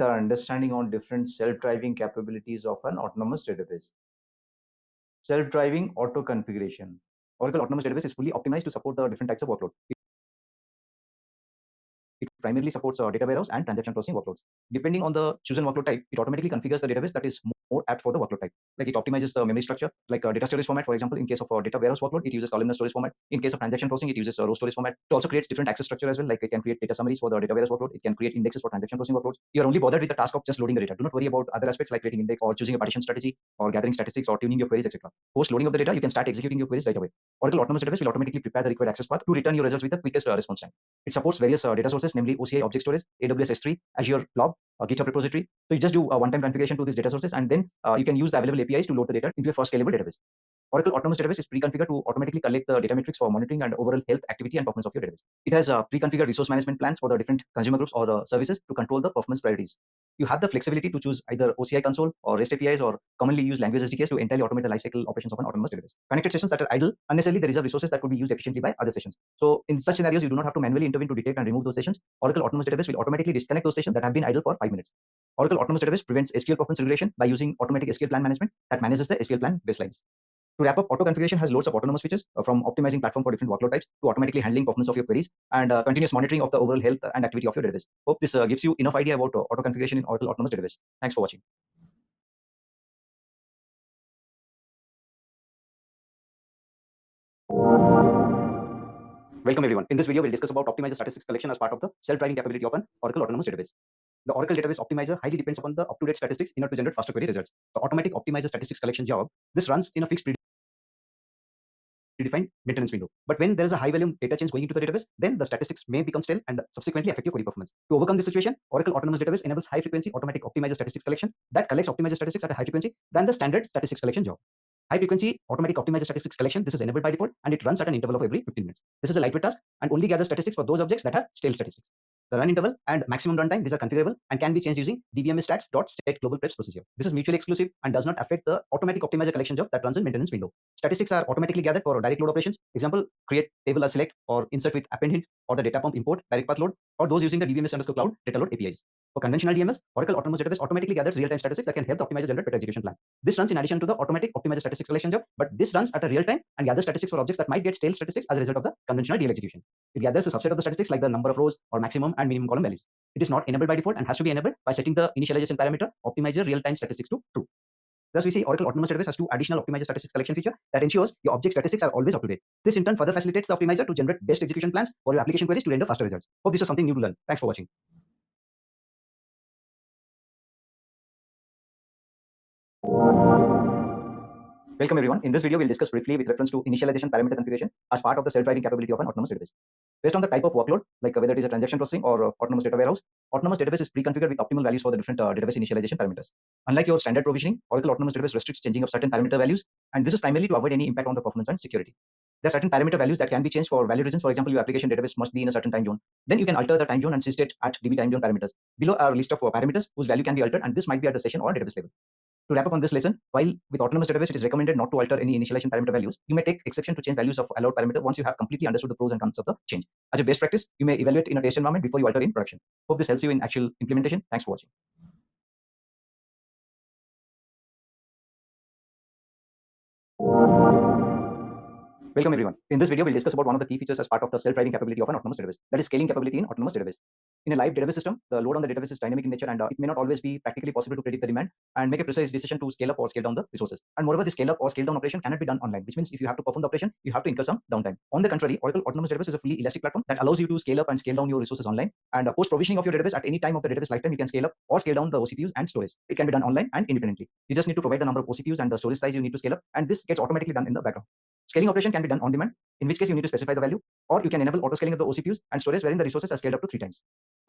our understanding on different self-driving capabilities of an autonomous database. Self-driving auto configuration. Oracle Autonomous Database is fully optimized to support the different types of workload. It primarily supports data warehouse and transaction processing workloads. Depending on the chosen workload type, it automatically configures the database that is more apt for the workload type. Like it optimizes the memory structure, like data storage format. For example, in case of a data warehouse workload, it uses columnar storage format. In case of transaction processing, it uses a row storage format. It also creates different access structure as well. Like it can create data summaries for the data warehouse workload. It can create indexes for transaction processing workloads. You are only bothered with the task of just loading the data. Do not worry about other aspects like creating index or choosing a partition strategy or gathering statistics or tuning your queries, etc. Post loading of the data, you can start executing your queries right away. Oracle Autonomous Database will automatically prepare the required access path to return your results with the quickest response time. It supports various data sources, namely OCI object storage, AWS S3, Azure Blob, GitHub repository. So you just do a one-time configuration to these data sources, and then you can use the available APIs to load the data into a first scalable database. Oracle Autonomous Database is pre-configured to automatically collect the data metrics for monitoring and overall health, activity, and performance of your database. It has pre-configured resource management plans for the different consumer groups or services to control the performance priorities. You have the flexibility to choose either OCI console or REST APIs or commonly used language SDKs to entirely automate the lifecycle operations of an autonomous database. Connected sessions that are idle unnecessarily, they reserve resources that could be used efficiently by other sessions. So in such scenarios, you do not have to manually intervene to detect and remove those sessions. Oracle Autonomous Database will automatically disconnect those sessions that have been idle for 5 minutes. Oracle Autonomous Database prevents SQL performance regulation by using automatic SQL plan management that manages the SQL plan baselines. To wrap up, auto configuration has loads of autonomous features from optimizing platform for different workload types to automatically handling performance of your queries and continuous monitoring of the overall health and activity of your database. Hope this gives you enough idea about auto configuration in Oracle Autonomous Database. Thanks for watching. Welcome everyone. In this video, we'll discuss about optimize the statistics collection as part of the self-driving capability of an Oracle Autonomous Database. The Oracle Database Optimizer highly depends upon the up-to-date statistics in order to generate faster query results. The automatic optimizer statistics collection job, this runs in a fixed predefined maintenance window. But when there is a high volume data change going into the database, then the statistics may become stale and subsequently affect your query performance. To overcome this situation, Oracle Autonomous Database enables high frequency automatic optimizer statistics collection that collects optimizer statistics at a high frequency than the standard statistics collection job. High frequency automatic optimizer statistics collection, this is enabled by default and it runs at an interval of every 15 minutes. This is a lightweight task and only gathers statistics for those objects that have stale statistics. The run interval and maximum runtime, these are configurable and can be changed using dbmsstats.state global preps procedure. This is mutually exclusive and does not affect the automatic optimizer collection job that runs in maintenance window. Statistics are automatically gathered for direct load operations. Example, create table as select or insert with append hint or the data pump import, direct path load, or those using the dbms_cloud data load APIs. For conventional DMS, Oracle Autonomous Database automatically gathers real-time statistics that can help the optimizer generate better execution plan. This runs in addition to the automatic optimizer statistics collection job, but this runs at a real time and gathers statistics for objects that might get stale statistics as a result of the conventional DL execution. It gathers a subset of the statistics like the number of rows or maximum and minimum column values. It is not enabled by default and has to be enabled by setting the initialization parameter optimizer real-time statistics to true. Thus, we see Oracle Autonomous Database has two additional optimizer statistics collection feature that ensures your object statistics are always up to date. This in turn further facilitates the optimizer to generate best execution plans for your application queries to render faster results. Hope this was something new to learn. Thanks for watching. Welcome everyone. In this video, we'll discuss briefly with reference to initialization parameter configuration as part of the self-driving capability of an autonomous database. Based on the type of workload, like whether it is a transaction processing or autonomous data warehouse, autonomous database is pre-configured with optimal values for the different database initialization parameters. Unlike your standard provisioning, Oracle Autonomous Database restricts changing of certain parameter values, and this is primarily to avoid any impact on the performance and security. There are certain parameter values that can be changed for valid reasons. For example, your application database must be in a certain time zone. Then you can alter the time zone and system it at db time zone parameters. Below are a list of parameters whose value can be altered, and this might be at the session or database level. To wrap up on this lesson, while with autonomous database, it is recommended not to alter any initialization parameter values. You may take exception to change values of allowed parameter once you have completely understood the pros and cons of the change. As a best practice, you may evaluate in a test environment before you alter in production. Hope this helps you in actual implementation. Thanks for watching. Welcome everyone. In this video, we'll discuss about one of the key features as part of the self-driving capability of an autonomous database, that is scaling capability in autonomous database. In a live database system, the load on the database is dynamic in nature and it may not always be practically possible to predict the demand and make a precise decision to scale up or scale down the resources. And moreover, the scale up or scale down operation cannot be done online, which means if you have to perform the operation, you have to incur some downtime. On the contrary, Oracle Autonomous Database is a fully elastic platform that allows you to scale up and scale down your resources online. And post provisioning of your database at any time of the database lifetime, you can scale up or scale down the OCPUs and storage. It can be done online and independently. You just need to provide the number of OCPUs and the storage size you need to scale up, and this gets automatically done in the background. Scaling operation can be done on demand, in which case you need to specify the value, or you can enable auto scaling of the OCPUs and storage wherein the resources are scaled up to 3 times.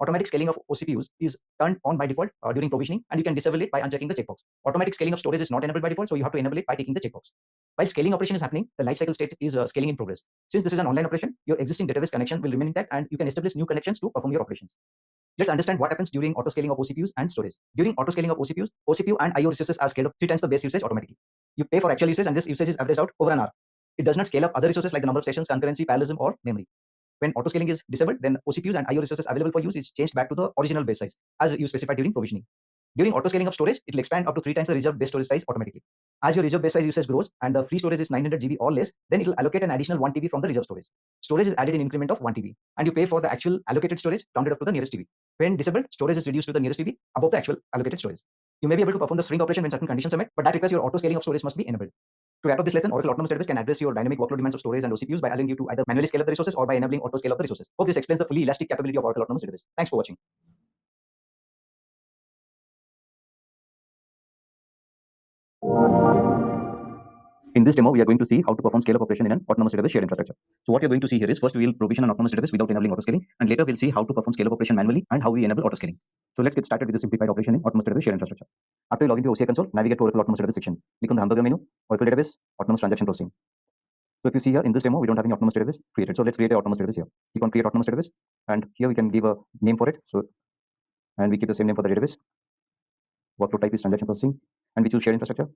Automatic scaling of OCPUs is turned on by default during provisioning, and you can disable it by unchecking the checkbox. Automatic scaling of storage is not enabled by default, so you have to enable it by ticking the checkbox. While scaling operation is happening, the lifecycle state is scaling in progress. Since this is an online operation, your existing database connection will remain intact and you can establish new connections to perform your operations. Let's understand what happens during auto scaling of OCPUs and storage. During auto scaling of OCPUs, OCPU and IO resources are scaled up 3 times the base usage automatically. You pay for actual usage and this usage is averaged out over an hour. It does not scale up other resources like the number of sessions, concurrency, parallelism, or memory. When auto scaling is disabled, then OCPUs and IO resources available for use is changed back to the original base size as you specified during provisioning. During auto scaling of storage, it will expand up to 3 times the reserved base storage size automatically. As your reserve base size usage grows and the free storage is 900 GB or less, then it will allocate an additional 1 TB from the reserve storage. Storage is added in increment of 1 TB, and you pay for the actual allocated storage rounded up to the nearest TB. When disabled, storage is reduced to the nearest TB above the actual allocated storage. You may be able to perform the string operation when certain conditions are met, but that requires your auto scaling of storage must be enabled. To wrap up this lesson, Oracle Autonomous Database can address your dynamic workload demands of storage and OCPUs by allowing you to either manually scale up the resources or by enabling auto scale of the resources. Hope this explains the fully elastic capability of Oracle Autonomous Database. Thanks for watching. In this demo, we are going to see how to perform scale-up operation in an autonomous database shared infrastructure. So what you're going to see here is first we will provision an autonomous database without enabling auto-scaling, and later we'll see how to perform scale-up operation manually and how we enable auto-scaling. So let's get started with the simplified operation in autonomous database shared infrastructure. After you log into OCI console, navigate to Oracle Autonomous Database section. Click on the hamburger menu, Oracle Database, Autonomous Transaction Processing. So if you see here in this demo, we don't have any autonomous database created. So let's create an autonomous database here. Click on Create Autonomous Database, and here we can give a name for it. So, and we keep the same name for the database. Workload type is transaction processing, and we choose shared infrastructure.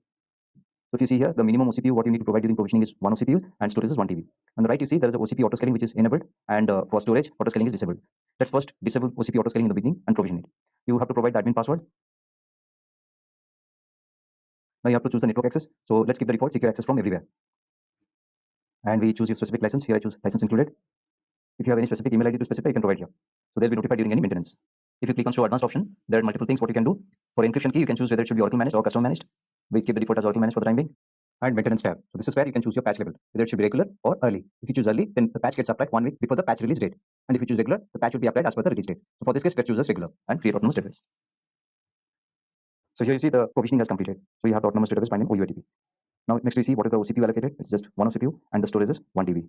So if you see here, the minimum OCPU what you need to provide during provisioning is 1 OCPU and storage is 1 TB. On the right, you see there is a OCPU auto scaling which is enabled, and for storage, auto scaling is disabled. Let's first disable OCPU auto scaling in the beginning and provision it. You have to provide the admin password. Now you have to choose the network access. So let's keep the default secure access from everywhere. And we choose your specific license. Here I choose license included. If you have any specific email ID to specify, you can provide here. So they'll be notified during any maintenance. If you click on show advanced option, there are multiple things what you can do. For encryption key, you can choose whether it should be Oracle managed or custom managed. We keep the default as Oracle managed for the time being. And maintenance tab. So this is where you can choose your patch level, whether it should be regular or early. If you choose early, then the patch gets applied 1 week before the patch release date. And if you choose regular, the patch will be applied as per the release date. So for this case, let's choose as regular and create autonomous database. So here you see the provisioning has completed. So you have the autonomous database by name OUADB. Now next we see what is the OCPU allocated. It's just 1 OCPU and the storage is 1 TB.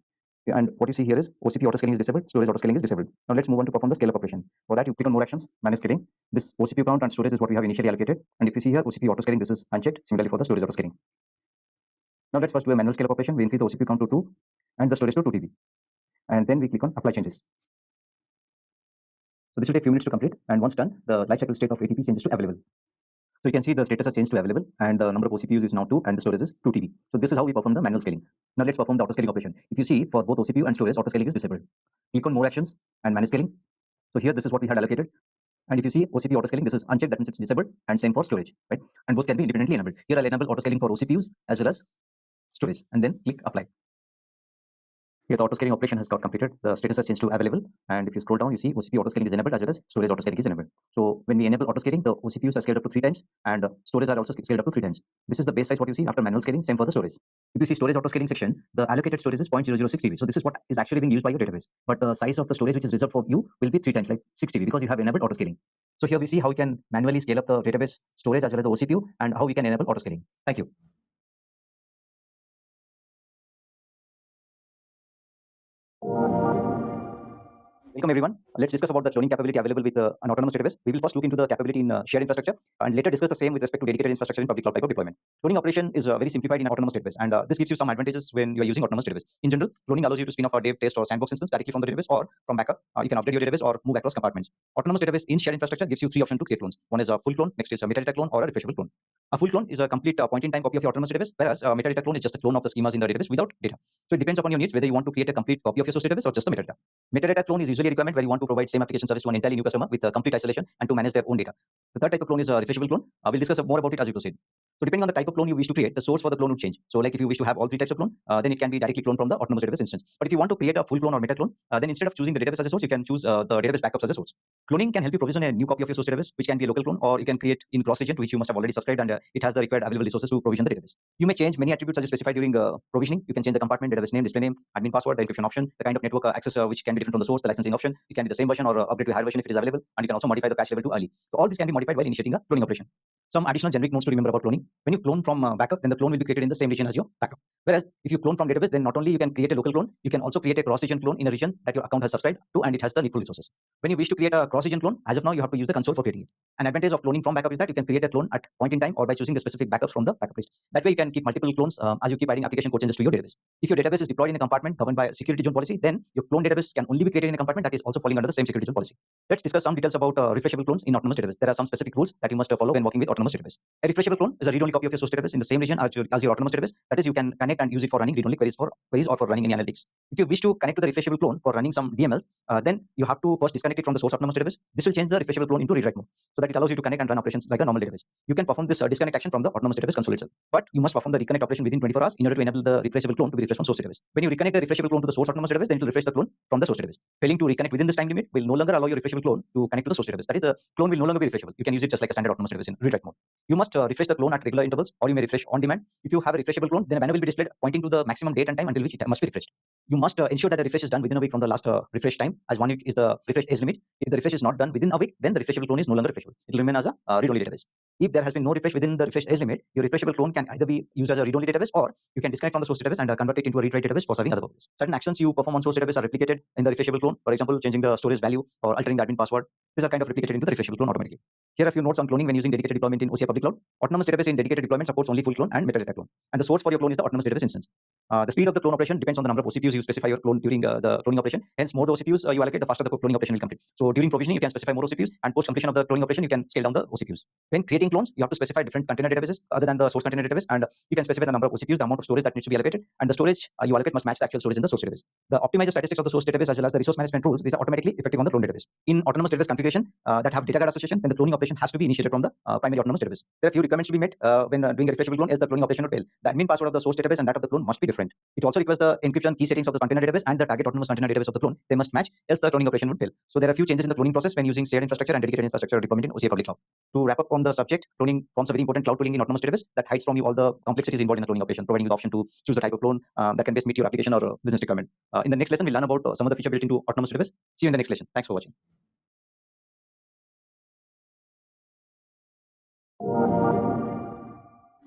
And what you see here is OCPU auto scaling is disabled, storage auto scaling is disabled. Now let's move on to perform the scale up operation. For that, you click on more actions, manage scaling. This OCPU count and storage is what we have initially allocated. And if you see here, OCPU auto scaling, this is unchecked. Similarly for the storage auto scaling. Now let's first do a manual scale up operation. We increase the OCPU count to 2 and the storage to 2 TB. And then we click on apply changes. So this will take a few minutes to complete. And once done, the lifecycle state of ATP changes to available. So you can see the status has changed to available, and the number of OCPUs is now 2 and the storage is 2 TB. So this is how we perform the manual scaling. Now let's perform the auto scaling operation. If you see, for both OCPU and storage, auto scaling is disabled. Click on more actions and manage scaling. So here this is what we had allocated. And if you see OCPU auto scaling, this is unchecked, that means it's disabled, and same for storage, right? And both can be independently enabled. Here I'll enable auto scaling for OCPUs as well as storage, and then click apply. Here the auto scaling operation has got completed. The status has changed to available. And if you scroll down, you see OCPU auto scaling is enabled as well as storage auto scaling is enabled. So when we enable auto scaling, the OCPUs are scaled up to 3 times and storage are also scaled up to 3 times. This is the base size what you see after manual scaling, same for the storage. If you see storage auto scaling section, the allocated storage is 0.006 TB. So this is what is actually being used by your database. But the size of the storage which is reserved for you will be 3 times, like 6 TB, because you have enabled auto scaling. So here we see how we can manually scale up the database storage as well as the OCPU and how we can enable auto scaling. Thank you. Welcome everyone. Let's discuss about the cloning capability available with an autonomous database. We will first look into the capability in shared infrastructure and later discuss the same with respect to dedicated infrastructure in public cloud type of deployment. Cloning operation is very simplified in an autonomous database, and this gives you some advantages when you are using autonomous database. In general, cloning allows you to spin off a dev, test, or sandbox instance directly from the database or from backup. You can update your database or move across compartments. Autonomous database in shared infrastructure gives you 3 options to create clones. One is a full clone, next is a metadata clone, or a refreshable clone. A full clone is a complete point-in-time copy of your autonomous database, whereas a metadata clone is just a clone of the schemas in the database without data. So it depends upon your needs whether you want to create a complete copy of your source database or just a metadata. Metadata clone is usually a requirement where you want to provide same application service to an entirely new customer with complete isolation and to manage their own data. The third type of clone is a refreshable clone. We'll discuss more about it as we proceed. So depending on the type of clone you wish to create, the source for the clone would change. So like if you wish to have all 3 types of clone, then it can be directly cloned from the autonomous database instance. But if you want to create a full clone or meta clone, then instead of choosing the database as a source, you can choose the database backups as a source. Cloning can help you provision a new copy of your source database, which can be a local clone, or you can create in cross region, to which you must have already subscribed, and it has the required available resources to provision the database. You may change many attributes as you specify during provisioning. You can change the compartment, database name, display name, admin password, the encryption option, the kind of network access which can be different from the source, the licensing option. It can be the same version or upgrade to a higher version if it is available, and you can also modify the patch level to early. So all this can be modified while initiating a cloning operation. Some additional generic notes to remember about cloning. When you clone from backup, then the clone will be created in the same region as your backup. Whereas if you clone from database, then not only you can create a local clone, you can also create a cross-region clone in a region that your account has subscribed to and it has the needful resources. When you wish to create a cross-region clone, as of now, you have to use the console for creating it. An advantage of cloning from backup is that you can create a clone at point in time or by choosing the specific backups from the backup list. That way you can keep multiple clones as you keep adding application code changes to your database. If your database is deployed in a compartment governed by a security zone policy, then your clone database can only be created in a compartment that is also falling under the same security zone policy. Let's discuss some details about refreshable clones in autonomous database. There are some specific rules that you must follow when working with autonomous database. A refreshable clone is a read-only copy of your source database in the same region as your autonomous database. That is, you can connect disconnect and use it for running read-only queries or for running any analytics. If you wish to connect to the refreshable clone for running some DML, then you have to first disconnect it from the source autonomous database. This will change the refreshable clone into read-write mode so that it allows you to connect and run operations like a normal database. You can perform this disconnect action from the autonomous database console itself, but you must perform the reconnect operation within 24 hours in order to enable the refreshable clone to be refreshed from source database. When you reconnect the refreshable clone to the source autonomous database, then it will refresh the clone from the source database. Failing to reconnect within this time limit will no longer allow your refreshable clone to connect to the source database. That is, the clone will no longer be refreshable. You can use it just like a standard autonomous database in read-write mode. You must refresh the clone at regular intervals, or you may refresh on demand. If you have a refreshable clone, then a banner will be displayed pointing to the maximum date and time until which it must be refreshed. You must ensure that the refresh is done within a week from the last refresh time, as 1 week is the refresh age limit. If the refresh is not done within a week, then the refreshable clone is no longer refreshable. It will remain as a read-only database. If there has been no refresh within the refresh age limit, your refreshable clone can either be used as a read-only database, or you can disconnect from the source database and convert it into a read-write database for serving other purposes. Certain actions you perform on source database are replicated in the refreshable clone. For example, changing the storage value or altering the admin password. These are kind of replicated into the refreshable clone automatically. Here are a few notes on cloning when using dedicated deployment in OCI public cloud. Autonomous database in dedicated deployment supports only full clone and metadata clone, and the source for your clone is the autonomous database instance. The speed of the clone operation depends on the number of OCPUs you specify your clone during the cloning operation. Hence, more OCPUs you allocate, the faster the cloning operation will complete. So during provisioning, you can specify more OCPUs, and post completion of the cloning operation, you can scale down the OCPUs. When creating clones, you have to specify different container databases other than the source container database, and you can specify the number of OCPUs, the amount of storage that needs to be allocated, and the storage you allocate must match the actual storage in the source database. The optimizer statistics of the source database as well as the resource management rules, these are automatically effective on the clone database. In autonomous database configuration that have data guard association, then the cloning operation has to be initiated from the primary autonomous database. There are few requirements to be met when doing a refreshable clone, else the cloning operation will fail. The admin password of the source database and that of the clone must be different. It also requires the encryption key settings of the container database and the target autonomous container database of the clone. They must match, else the cloning operation would fail. So there are few changes in the cloning process when using shared infrastructure and dedicated infrastructure deployment in OCI public cloud. To wrap up on the subject, cloning forms a very important cloud tooling in autonomous database that hides from you all the complexities involved in the cloning operation, providing you the option to choose the type of clone that can best meet your application or business requirement. In the next lesson, we'll learn about some of the features built into autonomous database. See you in the next lesson. Thanks for watching.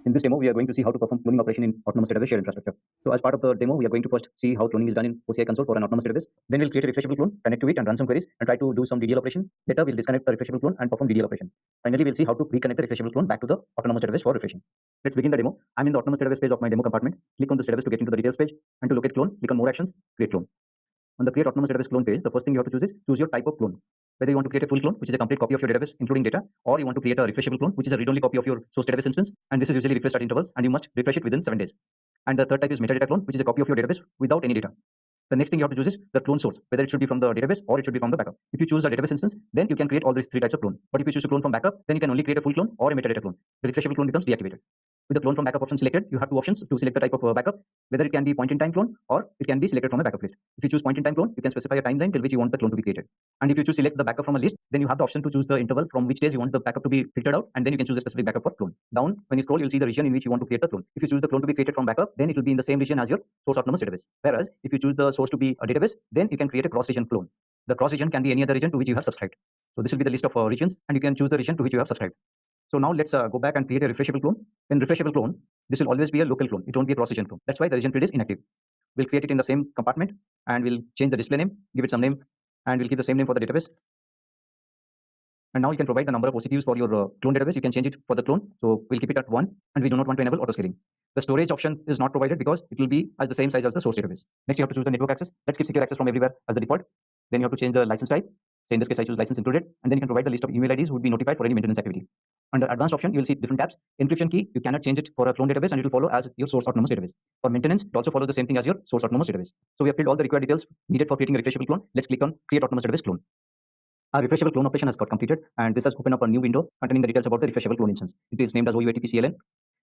In this demo, we are going to see how to perform cloning operation in autonomous database shared infrastructure. So as part of the demo, we are going to first see how cloning is done in OCI console for an autonomous database. Then we'll create a refreshable clone, connect to it and run some queries and try to do some DDL operation. Later, we'll disconnect the refreshable clone and perform DDL operation. Finally, we'll see how to reconnect the refreshable clone back to the autonomous database for refreshing. Let's begin the demo. I'm in the autonomous database page of my demo compartment. Click on this database to get into the details page, and to locate clone, click on more actions, create clone. On the create autonomous database clone page, the first thing you have to choose is choose your type of clone. Whether you want to create a full clone, which is a complete copy of your database, including data, or you want to create a refreshable clone, which is a read-only copy of your source database instance, and this is usually refreshed at intervals, and you must refresh it within 7 days. And the third type is metadata clone, which is a copy of your database without any data. The next thing you have to choose is the clone source, whether it should be from the database or it should be from the backup. If you choose a database instance, then you can create all these three types of clone. But if you choose to clone from backup, then you can only create a full clone or a metadata clone. The refreshable clone becomes deactivated. With the clone from backup option selected, you have two options to select the type of backup, whether it can be point-in-time clone or it can be selected from a backup list. If you choose point-in-time clone, you can specify a timeline till which you want the clone to be created. And if you choose select the backup from a list, then you have the option to choose the interval from which days you want the backup to be filtered out, and then you can choose a specific backup for clone. Down, when you scroll, you'll see the region in which you want to create the clone. If you choose the clone to be created from backup, then it will be in the same region as your source autonomous database. Whereas, if you choose the source to be a database, then you can create a cross-region clone. The cross-region can be any other region to which you have subscribed. So this will be the list of regions, and you can choose the region to which you have subscribed. So now let's go back and create a refreshable clone. In refreshable clone, this will always be a local clone. It won't be a cross-region clone. That's why the region field is inactive. We'll create it in the same compartment, and we'll change the display name, give it some name, and we'll give the same name for the database. And now you can provide the number of OCPUs for your clone database. You can change it for the clone. So we'll keep it at 1, and we do not want to enable auto scaling. The storage option is not provided because it will be as the same size as the source database. Next, you have to choose the network access. Let's keep secure access from everywhere as the default. Then you have to change the license type. So in this case, I choose license included, and then you can provide the list of email IDs who would be notified for any maintenance activity. Under advanced option, you will see different tabs. Encryption key, you cannot change it for a clone database, and it will follow as your source autonomous database. For maintenance, it also follows the same thing as your source autonomous database. So we have filled all the required details needed for creating a refreshable clone. Let's click on create autonomous database clone. Our refreshable clone operation has got completed, and this has opened up a new window containing the details about the refreshable clone instance. It is named as OUATP-CLN.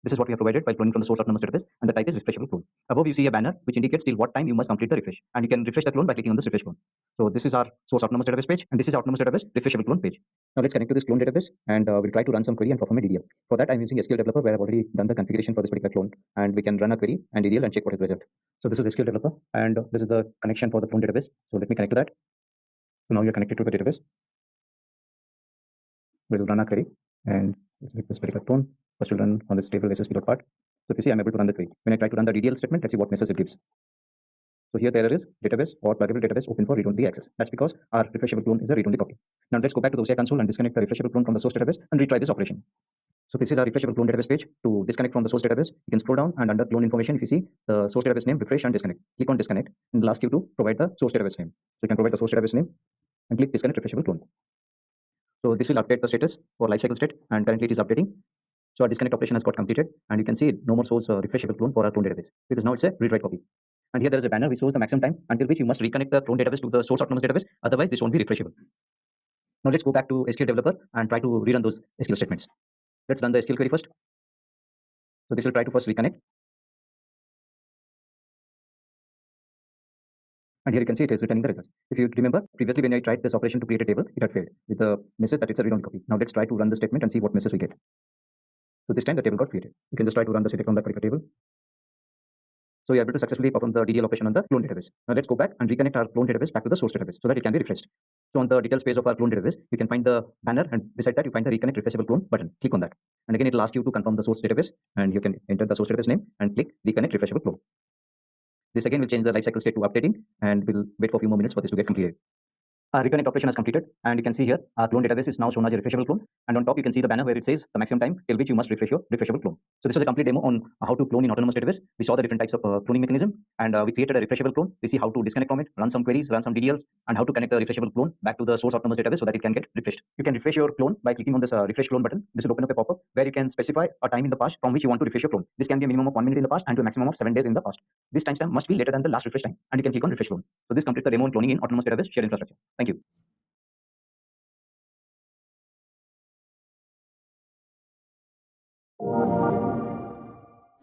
This is what we have provided by cloning from the source autonomous database, and the type is refreshable clone. Above, you see a banner which indicates till what time you must complete the refresh, and you can refresh the clone by clicking on this refresh clone. So this is our source autonomous database page, and this is autonomous database refreshable clone page. Now let's connect to this clone database, and we'll try to run some query and perform a DDL. For that, I'm using SQL Developer, where I've already done the configuration for this particular clone, and we can run a query and DDL and check what is the result. So this is SQL Developer, and this is the connection for the clone database. So let me connect to that. So now you're connected to the database. We'll run a query, and let's select this particular clone. First, we'll run on this table SSP.part. So if you see, I'm able to run the query. When I try to run the DDL statement, let's see what message it gives. So here there is database or pluggable database open for read-only access. That's because our refreshable clone is a read-only copy. Now let's go back to the OCI console and disconnect the refreshable clone from the source database and retry this operation. So this is our refreshable clone database page. To disconnect from the source database, you can scroll down, and under clone information, if you see the source database name, refresh and disconnect. Click on disconnect, and it'll ask you to provide the source database name. So you can provide the source database name and click disconnect refreshable clone. So this will update the status for lifecycle state, and currently it is updating. So our disconnect operation has got completed, and you can see no more source refreshable clone for our clone database, because now it's a read-write copy. And here there is a banner which shows the maximum time until which you must reconnect the clone database to the source autonomous database. Otherwise, this won't be refreshable. Now let's go back to SQL developer and try to rerun those SQL statements. Let's run the SQL query first. So this will try to first reconnect. And here you can see it is returning the results. If you remember, previously when I tried this operation to create a table, it had failed with the message that it's a read-only copy. Now let's try to run the statement and see what message we get. So this time the table got created. You can just try to run the select on that particular table. So you're able to successfully perform the DDL operation on the clone database. Now let's go back and reconnect our clone database back to the source database so that it can be refreshed. So on the details page of our clone database, you can find the banner, and beside that you find the reconnect refreshable clone button. Click on that. And again, it will ask you to confirm the source database, and you can enter the source database name and click reconnect refreshable clone. This again will change the lifecycle state to updating, and we'll wait for a few more minutes for this to get completed. Our reconnect operation is completed, and you can see here our clone database is now shown as a refreshable clone, and on top you can see the banner where it says the maximum time till which you must refresh your refreshable clone. So this was a complete demo on how to clone in autonomous database. We saw the different types of cloning mechanism, and we created a refreshable clone. We see how to disconnect from it, run some queries, run some DDLs, and how to connect the refreshable clone back to the source autonomous database so that it can get refreshed. You can refresh your clone by clicking on this refresh clone button. This will open up a pop-up where you can specify a time in the past from which you want to refresh your clone. This can be a minimum of 1 minute in the past and to a maximum of 7 days in the past. This timestamp must be later than the last refresh time, and you can click on refresh clone. So this completes the demo on cloning in autonomous database shared infrastructure. Thank you.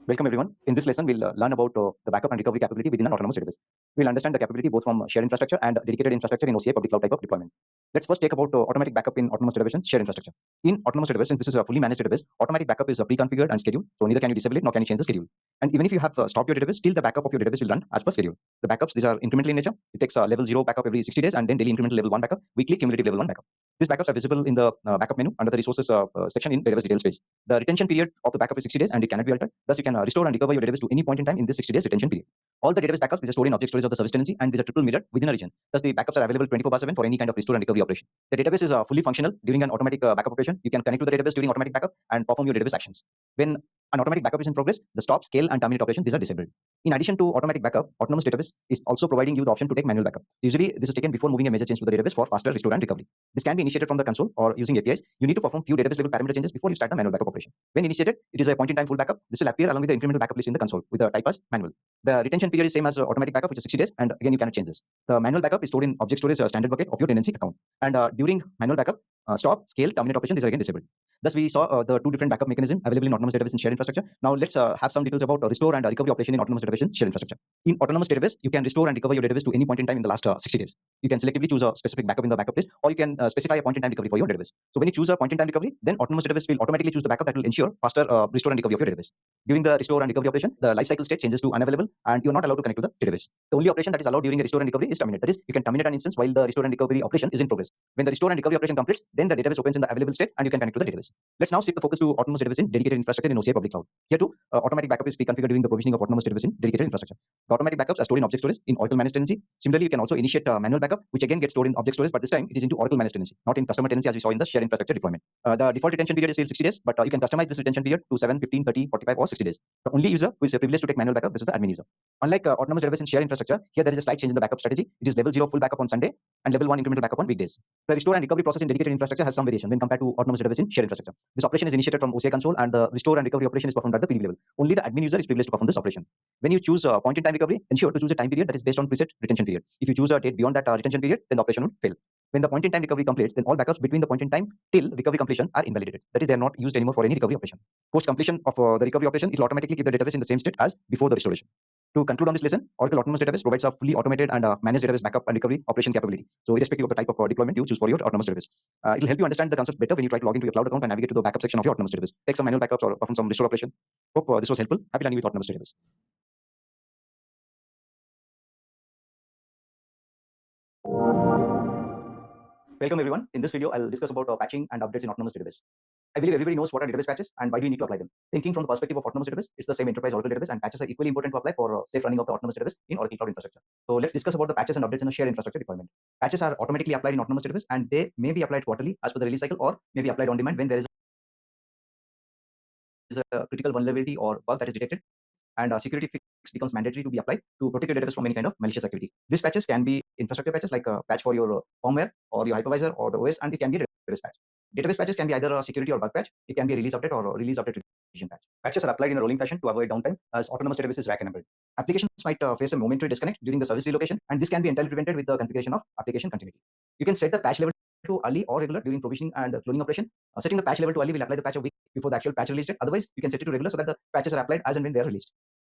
Welcome everyone. In this lesson, we'll learn about the backup and recovery capability within an autonomous database. We'll understand the capability both from shared infrastructure and dedicated infrastructure in OCI public cloud type of deployment. Let's first take about automatic backup in autonomous database and shared infrastructure. In autonomous database, since this is a fully managed database, automatic backup is pre-configured and scheduled. So neither can you disable it nor can you change the schedule. And even if you have stopped your database, still the backup of your database will run as per schedule. The backups, these are incremental in nature. It takes level 0 backup every 60 days and then daily incremental level 1 backup, weekly cumulative level 1 backup. These backups are visible in the backup menu under the resources section in database details page. The retention period of the backup is 60 days and it cannot be altered. Thus, you can restore and recover your database to any point in time in this 60 days retention period. All the database backups, these are stored in object storage of the service tenancy, and these are triple mirrored within a region. Thus, the backups are available 24/7 for any kind of restore and recovery operation. The database is fully functional during an automatic backup operation. You can connect to the database during automatic backup and perform your database actions. When an automatic backup is in progress, the stop, scale, and terminate operation, these are disabled. In addition to automatic backup, autonomous database is also providing you the option to take manual backup. Usually, this is taken before moving a major change to the database for faster restore and recovery. This can be initiated from the console or using APIs. You need to perform few database level parameter changes before you start the manual backup operation. When initiated, it is a point-in-time full backup. This will appear along with the incremental backup list in the console with the type as manual. The retention period is same as automatic backup, which is 60 days, and again you cannot change this. The manual backup is stored in object storage standard bucket of your tenancy account. And during manual backup, stop, scale, terminate operation, these are again disabled. Thus, we saw the two different backup mechanisms available in autonomous database and shared infrastructure. Now, let's have some details about restore and recovery operation in autonomous database and shared infrastructure. In autonomous database, you can restore and recover your database to any point in time in the last 60 days. You can selectively choose a specific backup in the backup list, or you can specify a point in time recovery for your database. So when you choose a point in time recovery, then autonomous database will automatically choose the backup that will ensure faster restore and recovery of your database. During the restore and recovery operation, the lifecycle state changes to unavailable, and you're not allowed to connect to the database. The only operation that is allowed during a restore and recovery is terminate. That is, you can terminate an instance while the restore and recovery operation is in progress. When the restore and recovery operation completes, then the database opens in the available state and you can connect to the database. Let's now shift the focus to autonomous database in dedicated infrastructure in OCI public cloud. Here too, automatic backup is pre-configured during the provisioning of autonomous database in dedicated infrastructure. The automatic backups are stored in object storage in Oracle managed tenancy. Similarly, you can also initiate manual backup, which again gets stored in object storage, but this time it is into Oracle managed tenancy, not in customer tenancy as we saw in the shared infrastructure deployment. The default retention period is still 60 days, but you can customize this retention period to 7, 15, 30, 45, or 60 days. The only user who is privileged to take manual backup, this is the admin user. Unlike autonomous database and shared infrastructure, here there is a slight change in the backup strategy. It is level 0 full backup on Sunday and level 1 incremental backup on weekdays. The restore and recovery process in dedicated infrastructure has some variation when compared to autonomous database in shared infrastructure. This operation is initiated from OCI console, and the restore and recovery operation is performed at the PDB level. Only the admin user is privileged to perform this operation. When you choose a point in time recovery, ensure to choose a time period that is based on preset retention period. If you choose a date beyond that retention period, then the operation will fail. When the point in time recovery completes, then all backups between the point in time till recovery completion are invalidated. That is, they are not used anymore for any recovery operation. Post completion of the recovery operation, it will automatically keep the database in the same state as before the restoration. To conclude on this lesson, Oracle Autonomous Database provides a fully automated and managed database backup and recovery operation capability. So, irrespective of the type of deployment you choose for your autonomous database, it will help you understand the concept better when you try to log into your cloud account and navigate to the backup section of your autonomous database. Take some manual backups or perform some restore operation. Hope this was helpful. Happy learning with autonomous database. Welcome everyone. In this video, I'll discuss about patching and updates in autonomous database. I believe everybody knows what are database patches and why do you need to apply them. Thinking from the perspective of autonomous database, it's the same enterprise Oracle database, and patches are equally important to apply for safe running of the autonomous database in Oracle Cloud infrastructure. So let's discuss about the patches and updates in a shared infrastructure deployment. Patches are automatically applied in autonomous database, and they may be applied quarterly as per the release cycle, or may be applied on demand when there is a critical vulnerability or bug that is detected, and security fix becomes mandatory to be applied to protect your database from any kind of malicious activity. These patches can be infrastructure patches like a patch for your firmware or your hypervisor or the OS, and it can be a database patch. Database patches can be either a security or bug patch. It can be a release update or a release update revision patch. Patches are applied in a rolling fashion to avoid downtime as autonomous database is rack enabled. Applications might face a momentary disconnect during the service relocation, and this can be entirely prevented with the configuration of application continuity. You can set the patch level to early or regular during provisioning and cloning operation. Setting the patch level to early will apply the patch a week before the actual patch release date. Otherwise, you can set it to regular so that the patches are applied as and when they are released.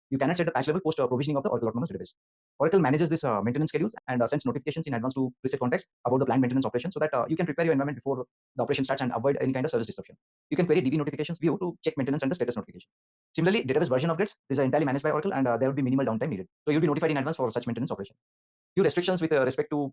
You cannot set the patch level post provisioning of the Oracle Autonomous Database. Oracle manages this maintenance schedules and sends notifications in advance to preset context about the planned maintenance operation so that you can prepare your environment before the operation starts and avoid any kind of service disruption. You can query DB notifications view to check maintenance and the status notification. Similarly, database version updates, these are entirely managed by Oracle and there would be minimal downtime needed. So you'll be notified in advance for such maintenance operation. Few restrictions with respect to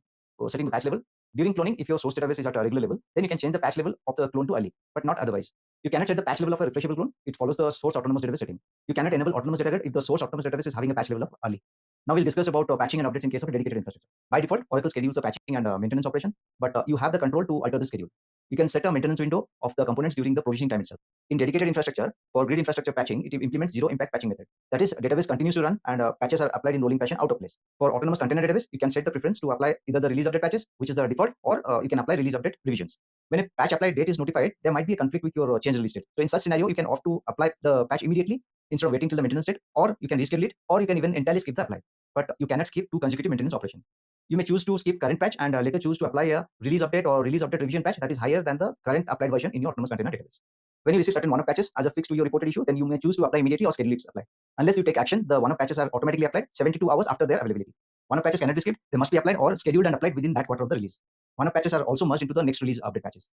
setting the patch level. During cloning, if your source database is at a regular level, then you can change the patch level of the clone to early, but not otherwise. You cannot set the patch level of a refreshable clone. It follows the source autonomous database setting. You cannot enable autonomous data guard if the source autonomous database is having a patch level of early. Now we'll discuss about patching and updates in case of a dedicated infrastructure. By default, Oracle schedules a patching and maintenance operation, but you have the control to alter the schedule. You can set a maintenance window of the components during the provisioning time itself. In dedicated infrastructure, for grid infrastructure patching, it implements zero impact patching method. That is, database continues to run and patches are applied in rolling fashion out of place. For autonomous container database, you can set the preference to apply either the release update patches, which is the default, or you can apply release update revisions. When a patch applied date is notified, there might be a conflict with your change release date. So in such scenario, you can opt to apply the patch immediately instead of waiting till the maintenance date, or you can reschedule it, or you can even entirely skip the apply. But you cannot skip two consecutive maintenance operations. You may choose to skip current patch and later choose to apply a release update or release update revision patch that is higher than the current applied version in your autonomous container database. When you receive certain one-off patches as a fix to your reported issue, then you may choose to apply immediately or schedule its apply. Unless you take action, the one-off patches are automatically applied 72 hours after their availability. One-off patches cannot be skipped; they must be applied or scheduled and applied within that quarter of the release. One-off patches are also merged into the next release update patches.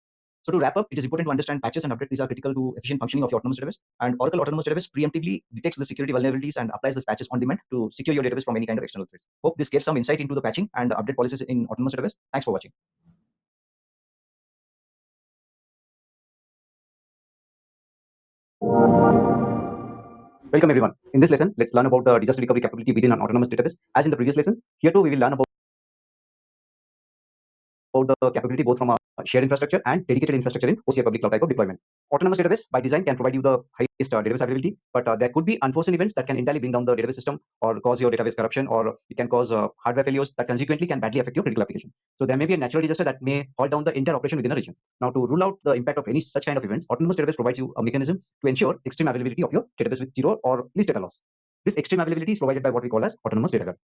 So to wrap up, it is important to understand patches and updates. These are critical to efficient functioning of your autonomous database. And Oracle Autonomous Database preemptively detects the security vulnerabilities and applies these patches on demand to secure your database from any kind of external threats. Hope this gave some insight into the patching and update policies in Autonomous Database. Thanks for watching. Welcome everyone. In this lesson, let's learn about the disaster recovery capability within an autonomous database. As in the previous lesson, here too we will learn about the capability both from a shared infrastructure and dedicated infrastructure in OCI public cloud type of deployment. Autonomous database by design can provide you the highest database availability, but there could be unforeseen events that can entirely bring down the database system or cause your database corruption, or it can cause hardware failures that consequently can badly affect your critical application. So there may be a natural disaster that may halt down the entire operation within a region. Now to rule out the impact of any such kind of events, autonomous database provides you a mechanism to ensure extreme availability of your database with zero or least data loss. This extreme availability is provided by what we call as autonomous data guard.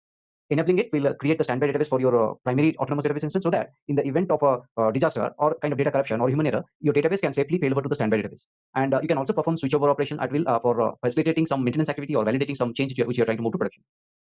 Enabling it will create the standby database for your primary autonomous database instance, so that in the event of a disaster or kind of data corruption or human error, your database can safely fail over to the standby database. And you can also perform switchover operation at will for facilitating some maintenance activity or validating some change which you are trying to move to production.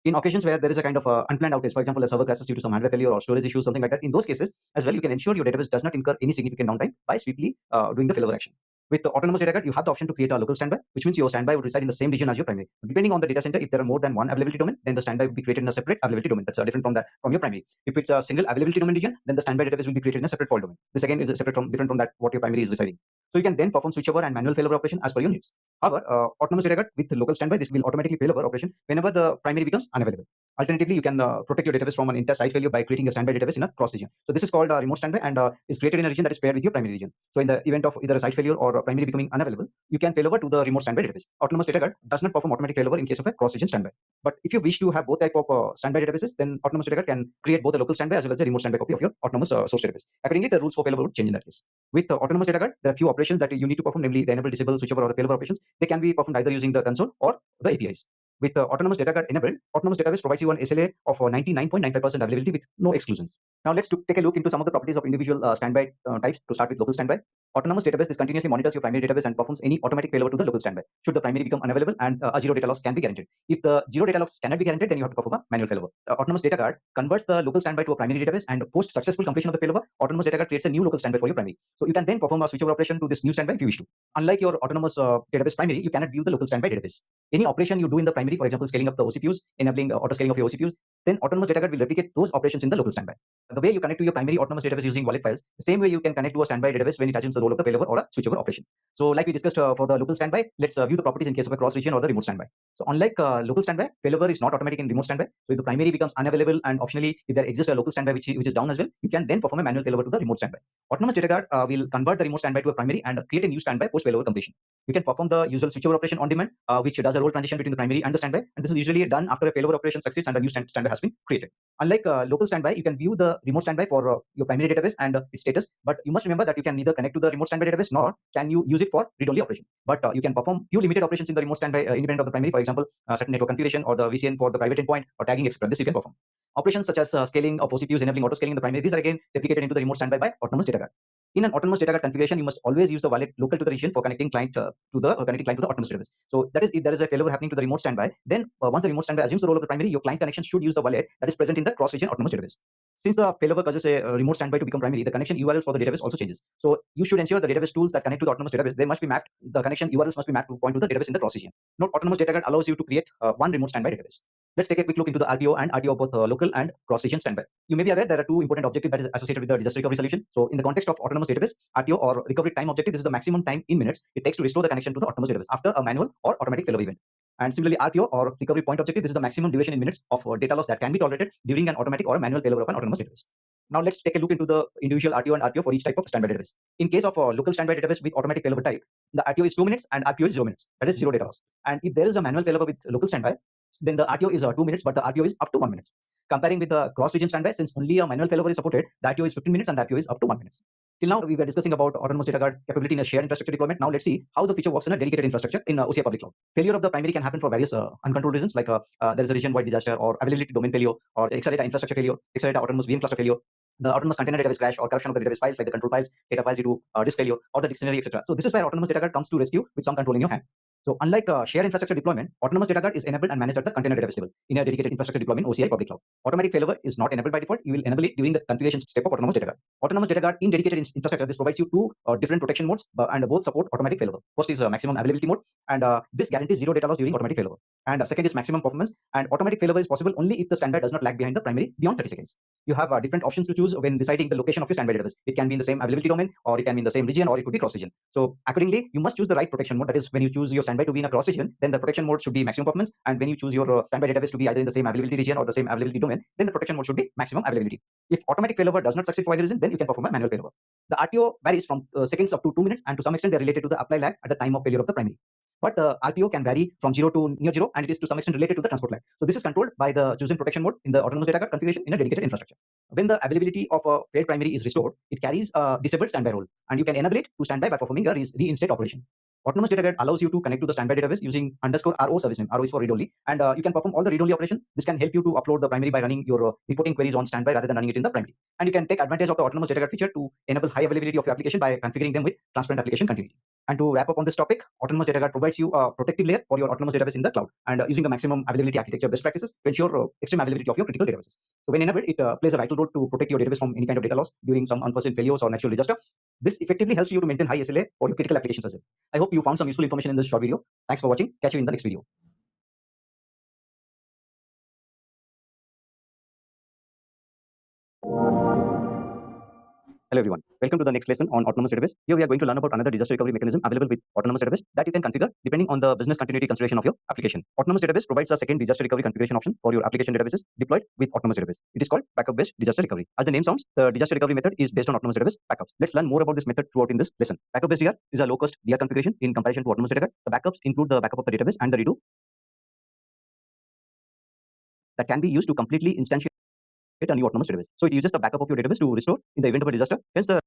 In occasions where there is a kind of unplanned outage, for example, a server crashes due to some hardware failure or storage issues, something like that, in those cases as well, you can ensure your database does not incur any significant downtime by swiftly doing the failover action. With the autonomous data guard, you have the option to create a local standby, which means your standby would reside in the same region as your primary. Depending on the data center, if there are more than one availability domain, then the standby will be created in a separate availability domain. That's different from your primary. If it's a single availability domain region, then the standby database will be created in a separate fault domain. This again is different from that what your primary is residing. So you can then perform switchover and manual failover operation as per your needs. However, autonomous data guard with local standby, this will automatically failover operation whenever the primary becomes unavailable. Alternatively, you can protect your database from an entire site failure by creating a standby database in a cross region. So this is called remote standby and is created in a region that is paired with your primary region. So in the event of either a site failure or a primary becoming unavailable, you can failover to the remote standby database. Autonomous data guard does not perform automatic failover in case of a cross region standby. But if you wish to have both type of standby databases, then autonomous data guard can create both a local standby as well as a remote standby copy of your autonomous source database. Accordingly, the rules for failover would change in that case. With autonomous data guard, there are few operations that you need to perform, namely the enable, disable, switchover, or the failover operations. They can be performed either using the console or the APIs. With autonomous data guard enabled, autonomous database provides you an SLA of 99.95% availability with no exclusions. Now let's take a look into some of the properties of individual standby types. To start with local standby, autonomous database, this continuously monitors your primary database and performs any automatic failover to the local standby should the primary become unavailable, and a zero data loss can be guaranteed. If the zero data loss cannot be guaranteed, then you have to perform a manual failover. Autonomous data guard converts the local standby to a primary database, and post successful completion of the failover, autonomous data guard creates a new local standby for your primary. So you can then perform a switchover operation to this new standby if you wish to. Unlike your autonomous database primary, you cannot view the local standby database. Any operation you do in the primary, for example, scaling up the OCPUs, enabling auto scaling of your OCPUs, then autonomous data guard will replicate those operations in the local standby. The way you connect to your primary autonomous database using wallet files, the same way you can connect to a standby database when it assumes the role of the failover or a switchover operation. So like we discussed for the local standby, let's view the properties in case of a cross region or the remote standby. So unlike local standby, failover is not automatic in remote standby. So if the primary becomes unavailable, and optionally if there exists a local standby which is down as well, you can then perform a manual failover to the remote standby. Autonomous data guard will convert the remote standby to a primary and create a new standby post failover completion. You can perform the usual switchover operation on demand, which does a role transition between the primary and the standby. And this is usually done after a failover operation succeeds and a new standby has been created. Unlike local standby, you can view the remote standby for your primary database and its status, but you must remember that you can neither connect to the remote standby database nor can you use it for read-only operation. But you can perform few limited operations in the remote standby independent of the primary. For example, certain network configuration or the VCN for the private endpoint or tagging, etc. This you can perform. Operations such as scaling of OCPUs, enabling auto scaling in the primary, these are again replicated into the remote standby by autonomous data guard. In an autonomous data guard configuration, you must always use the wallet local to the region for connecting client to the autonomous database. So that is, if there is a failover happening to the remote standby, then once the remote standby assumes the role of the primary, your client connection should use the wallet that is present in the cross-region autonomous database. Since the failover causes a remote standby to become primary, the connection URLs for the database also changes. So you should ensure the database tools that connect to the autonomous database, they must be mapped. The connection URLs must be mapped to point to the database in the cross-region. Note, autonomous data guard allows you to create one remote standby database. Let's take a quick look into the RPO and RTO of both local and cross-region standby. You may be aware there are two important objectives that is associated with the disaster recovery solution. So in the context of autonomous database, RTO or recovery time objective, this is the maximum time in minutes it takes to restore the connection to the autonomous database after a manual or automatic failover event. And similarly, RPO or recovery point objective, this is the maximum duration in minutes of data loss that can be tolerated during an automatic or a manual failover of an autonomous database. Now let's take a look into the individual RTO and RPO for each type of standby database. In case of a local standby database with automatic failover type, the RTO is 2 minutes and RPO is 0 minutes. That is zero data loss. And if there is a manual failover with local standby, then the RTO is 2 minutes, but the RPO is up to 1 minute. Comparing with the cross-region standby, since only a manual failover is supported, the RTO is 15 minutes and the RPO is up to 1 minute. Till now, we were discussing about autonomous data guard capability in a shared infrastructure deployment. Now let's see how the feature works in a dedicated infrastructure in OCI public cloud. Failure of the primary can happen for various uncontrolled reasons, like there is a region-wide disaster or availability domain failure or Exadata infrastructure failure, Exadata autonomous VM cluster failure, the autonomous container database crash or corruption of the database files like the control files, data files due to disk failure or the dictionary, etc. So this is where autonomous data guard comes to rescue with some control in your hand. So unlike shared infrastructure deployment, autonomous data guard is enabled and managed at the container database level in a dedicated infrastructure deployment OCI public cloud. Automatic failover is not enabled by default. You will enable it during the configuration step of autonomous data guard. Autonomous data guard in dedicated infrastructure, this provides you two different protection modes and both support automatic failover. First is maximum availability mode, and this guarantees zero data loss during automatic failover. And second is maximum performance, and automatic failover is possible only if the standby does not lag behind the primary beyond 30 seconds. You have different options to choose when deciding the location of your standby database. It can be in the same availability domain, or it can be in the same region, or it could be cross region. So accordingly, you must choose the right protection mode. That is, when you choose your standby to be in a cross region, then the protection mode should be maximum performance. And when you choose your standby database to be either in the same availability region or the same availability domain, then the protection mode should be maximum availability. If automatic failover does not succeed for any reason, then you can perform a manual failover. The RTO varies from seconds up to 2 minutes, and to some extent they're related to the apply lag at the time of failure of the primary. But RPO can vary from 0 to near 0, and it is to some extent related to the transport lag. So this is controlled by the chosen protection mode in the autonomous data guard configuration in a dedicated infrastructure. When the availability of a failed primary is restored, it carries a disabled standby role, and you can enable it to standby by performing a reinstate operation. Autonomous data guard allows you to connect to the standby database using _RO service name. RO is for read-only, and you can perform all the read-only operation. This can help you to upload the primary by running your reporting queries on standby rather than running it in the primary. And you can take advantage of the autonomous data guard feature to enable high availability of your application by configuring them with transparent application continuity. And to wrap up on this topic, autonomous data guard provides you a protective layer for your autonomous database in the cloud, and using the maximum availability architecture best practices to ensure extreme availability of your critical databases. So when enabled, it plays a vital role to protect your database from any kind of data loss during some unforeseen failures or natural disaster. This effectively helps you to maintain high SLA for your critical applications as well. I hope you found some useful information in this short video. Thanks for watching. Catch you in the next video. Hello everyone. Welcome to the next lesson on autonomous database. Here we are going to learn about another disaster recovery mechanism available with autonomous database that you can configure depending on the business continuity consideration of your application. Autonomous database provides a second disaster recovery configuration option for your application databases deployed with autonomous database. It is called backup-based disaster recovery. As the name sounds, the disaster recovery method is based on autonomous database backups. Let's learn more about this method throughout in this lesson. Backup-based DR is a low-cost DR configuration in comparison to autonomous data. The backups include the backup of the database and the redo that can be used to completely instantiate a new autonomous database. So it uses the backup of your database to restore in the event of a disaster. Hence, the